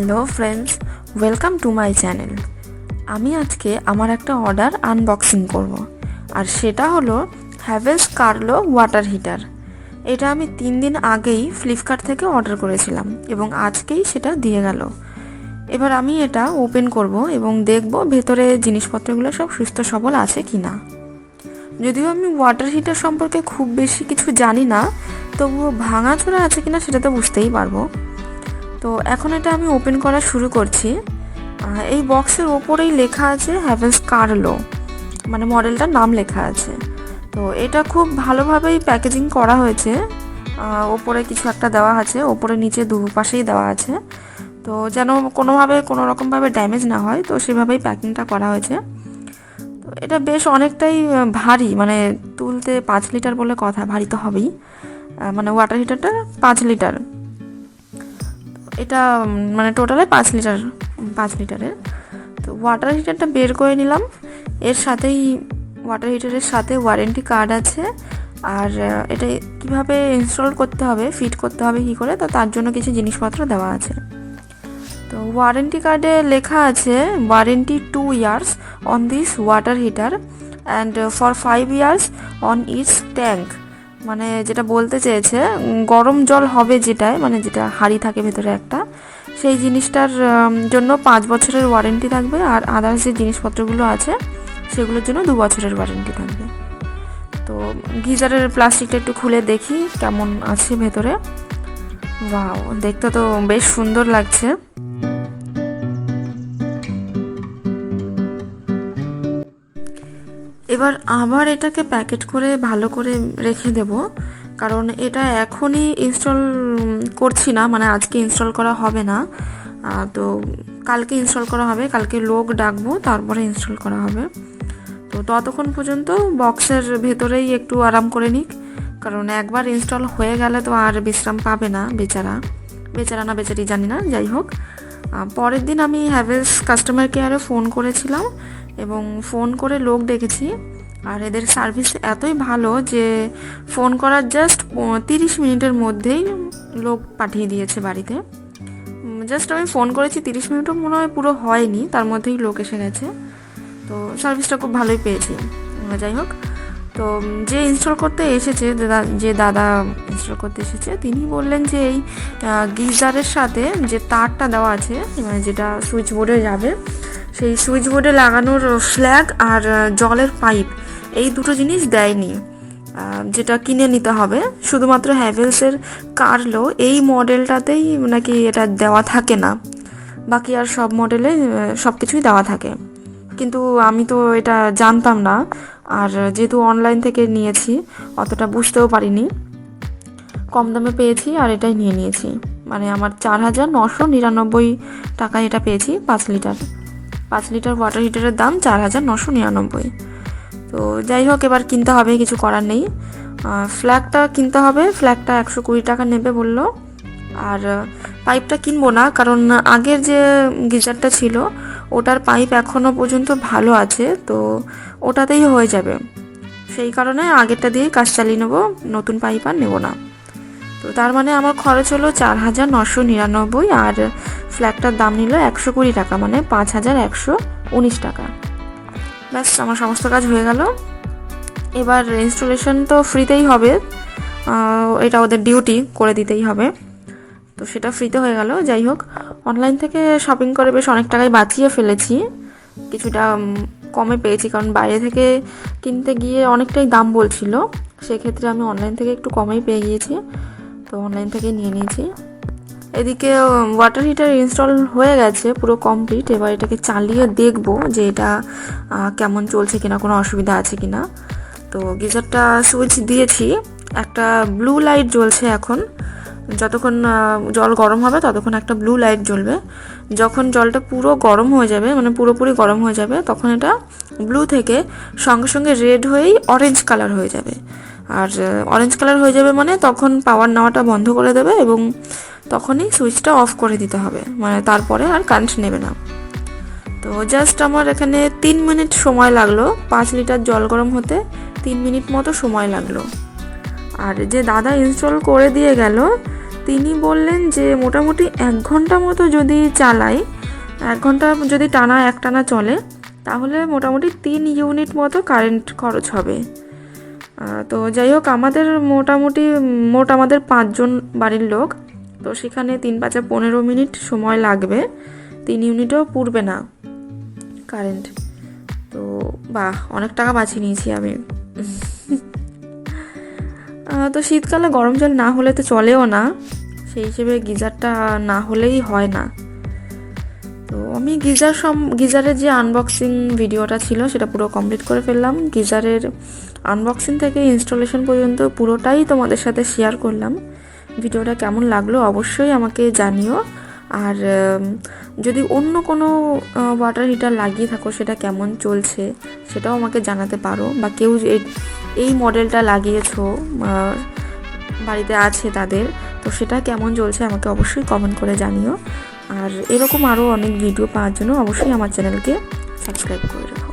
Hello friends, welcome to my channel. আমি আজকে আমার একটা অর্ডার আনবক্সিং করব, আর সেটা হলো হ্যাভেলস কার্লো ওয়াটার হিটার। এটা আমি 3 দিন আগেই ফ্লিপকার্ট থেকে অর্ডার করেছিলাম এবং আজকেই সেটা দিয়ে গেল। এবার আমি এটা ওপেন করব এবং দেখব ভেতরে জিনিসপত্রগুলো সব সুস্থ সবল আছে কি না। যদিও আমি ওয়াটার হিটার সম্পর্কে খুব বেশি কিছু জানি না, তবুও ভাঙাচোরা আছে কিনা সেটা তো বুঝতেই পারবো। তো এখন এটা আমি ওপেন করা শুরু করছি। এই বক্সের ওপরেই লেখা আছে হ্যাভেলস কার্লো, মানে মডেলটার নাম লেখা আছে। তো এটা খুব ভালোভাবেই প্যাকেজিং করা হয়েছে। ওপরে কিছু একটা দেওয়া আছে, ওপরে নিচে দুপাশেই দেওয়া আছে, তো যেন কোনো রকমভাবে ড্যামেজ না হয়, তো সেভাবেই প্যাকিংটা করা হয়েছে। তো এটা বেশ অনেকটাই ভারী, মানে তুলতে 5 লিটার বলে কথা, ভারী তো হবেই। মানে ওয়াটার হিটারটা 5 লিটার, এটা মানে টোটালে 5 লিটারের। তো ওয়াটার হিটারটা বের করে নিলাম। এর সাথেই ওয়াটার হিটারের সাথে ওয়ারেন্টি কার্ড আছে, আর এটা কিভাবে ইনস্টল করতে হবে, ফিট করতে হবে কী করে, তো তার জন্য কিছু জিনিসপত্র দেওয়া আছে। তো ওয়ারেন্টি কার্ডে লেখা আছে warranty 2 years on this water heater and for 5 years on its tank. মানে যেটা বলতে চেয়েছে, গরম জল হবে যেটায়, মানে যেটা হাঁড়ি থাকে ভেতরে একটা, সেই জিনিসটার জন্য 5 বছরের ওয়ারেন্টি থাকবে, আর আদার্স যে জিনিসপত্রগুলো আছে সেগুলোর জন্য 2 বছরের ওয়ারেন্টি থাকবে। তো গিজারের প্লাস্টিকটা একটু খুলে দেখি কেমন আছে ভেতরে। ওয়াও, দেখতে তো বেশ সুন্দর লাগছে। এবার আবার এটাকে প্যাকেট করে ভালো করে রেখে দেব, কারণ এটা এখনই ইনস্টল করছি না, মানে আজকে ইনস্টল করা হবে না। তো কালকে ইনস্টল করা হবে, কালকে লোক ডাকবো, তারপরে ইনস্টল করা হবে। তো ততক্ষণ পর্যন্ত বক্সের ভেতরেই একটু আরাম করে নিক, কারণ একবার ইনস্টল হয়ে গেলে তো আর বিশ্রাম পাবে না বেচারা না বেচারি জানি না, যাই হোক। পরের দিন আমি হ্যাভেলস কাস্টমার কেয়ারে ফোন করেছিলাম এবং ফোন করে লোক ডেকেছি, আর এদের সার্ভিস এতই ভালো যে ফোন করার জাস্ট 30 মিনিটের মধ্যেই লোক পাঠিয়ে দিয়েছে বাড়িতে। জাস্ট আমি ফোন করেছি, 30 মিনিটও মনে হয় পুরো হয়নি, তার মধ্যেই লোক এসে গেছে। তো সার্ভিসটা খুব ভালোই পেয়েছি। যাই হোক, তো যে ইনস্টল করতে এসেছে, যে দাদা ইনস্টল করতে এসেছে, তিনি বললেন যে এই গিজারের সাথে যে তারটা দেওয়া আছে, মানে যেটা সুইচ বোর্ডে যাবে, সেই সুইচ বোর্ডে লাগানোর ফ্ল্যাগ আর জলের পাইপ, এই দুটো জিনিস দেয়নি, যেটা কিনে নিতে হবে। শুধুমাত্র হ্যাভেলসের কার্লো এই মডেলটাতেই নাকি এটা দেওয়া থাকে না, বাকি আর সব মডেলে সব কিছুই দেওয়া থাকে। কিন্তু আমি তো এটা জানতাম না, আর যেহেতু অনলাইন থেকে নিয়েছি অতটা বুঝতেও পারিনি, কম দামে পেয়েছি আর এটাই নিয়ে নিয়েছি। মানে আমার 4,999 টাকায় এটা পেয়েছি। 5 লিটার ওয়াটার হিটারের দাম 4,999। তো যাই হোক, এবার কিনতে হবে, কিছু করার নেই। ফ্ল্যাগটা কিনতে হবে, ফ্ল্যাগটা 120 টাকা নেবে বললো। আর পাইপটা কিনবো না, কারণ আগের যে গিজারটা ছিল ওটার পাইপ এখনও পর্যন্ত ভালো আছে, তো ওটাতেই হয়ে যাবে। সেই কারণে আগেরটা দিয়ে কাজ চালিয়ে নেবো, নতুন পাইপ আর নেবো না। তো তার মানে আমার খরচ হলো 4,999, আর ফ্ল্যাগটার দাম নিল 120 টাকা, মানে 5,119 টাকা। ব্যাস, আমার সমস্ত কাজ হয়ে গেল। এবার ইনস্টলেশন তো ফ্রিতেই হবে, এটা ওদের ডিউটি, করে দিতেই হবে, তো সেটা ফ্রিতে হয়ে গেল। যাই হোক, অনলাইন থেকে শপিং করে বেশ অনেক টাকায় বাঁচিয়ে ফেলেছি, কিছুটা কমে পেয়েছি, কারণ বাইরে থেকে কিনতে গিয়ে অনেকটাই দাম বলছিল, সেক্ষেত্রে আমি অনলাইন থেকে একটু কমেই পেয়ে গিয়েছি, তো অনলাইন থেকে নিয়ে নিয়েছি। এদিকে ওয়াটার হিটার ইনস্টল হয়ে গেছে, পুরো কমপ্লিট। এবার এটাকে চালিয়ে দেখবো যে এটা কেমন চলছে কিনা, কোনো অসুবিধা আছে কিনা। তো গিজারটা সুইচ দিয়েছি, একটা ব্লু লাইট জ্বলছে এখন। যতক্ষণ জল গরম হবে ততক্ষণ একটা ব্লু লাইট জ্বলবে। যখন জলটা পুরো গরম হয়ে যাবে, মানে পুরোপুরি গরম হয়ে যাবে, তখন এটা ব্লু থেকে সঙ্গে সঙ্গে রেড হয়েই অরেঞ্জ কালার হয়ে যাবে। আর অরেঞ্জ কালার হয়ে যাবে মানে তখন পাওয়ার নেওয়াটা বন্ধ করে দেবে এবং তখনই সুইচটা অফ করে দিতে হবে, মানে তারপরে আর কারেন্ট নেবে না। তো জাস্ট আমার এখানে 3 মিনিট সময় লাগলো, 5 লিটার জল গরম হতে 3 মিনিট মতো সময় লাগলো। আর যে দাদা ইনস্টল করে দিয়ে গেল, তিনি বললেন যে মোটামুটি 1 ঘন্টা মতো যদি চালাই, 1 ঘন্টা যদি একটানা চলে, তাহলে মোটামুটি 3 ইউনিট মতো কারেন্ট খরচ হবে। তো যাই হোক, মোট আমাদের 5 জন বাড়ির লোক, তো সেখানে 3 × 5 = 15 মিনিট সময় লাগবে, 3 ইউনিটও পুড়বে না কারেন্ট। তো বাহ, অনেক টাকা বাঁচিয়ে নিয়েছি আমি। তো শীতকালে গরম জল না হলে তো চলেও না, সেই হিসেবে গিজারটা না হলেই হয় না। তো আমি গিজারের যে আনবক্সিং ভিডিওটা ছিল সেটা পুরো কমপ্লিট করে ফেললাম। গিজারের আনবক্সিং থেকে ইনস্টলেশন পর্যন্ত পুরোটাই তোমাদের সাথে শেয়ার করলাম। ভিডিওটা কেমন লাগলো অবশ্যই আমাকে জানিও। আর যদি অন্য কোনো ওয়াটার হিটার লাগিয়ে থাকো, সেটা কেমন চলছে সেটাও আমাকে জানাতে পারো, বা কেউ এই মডেলটা লাগিয়েছো, বাড়িতে আছে তাদের, তো সেটা কেমন চলছে আমাকে অবশ্যই কমেন্ট করে জানিও। আর এরকম আরও অনেক ভিডিও পাওয়ার জন্য অবশ্যই আমার চ্যানেলকে সাবস্ক্রাইব করে রাখো।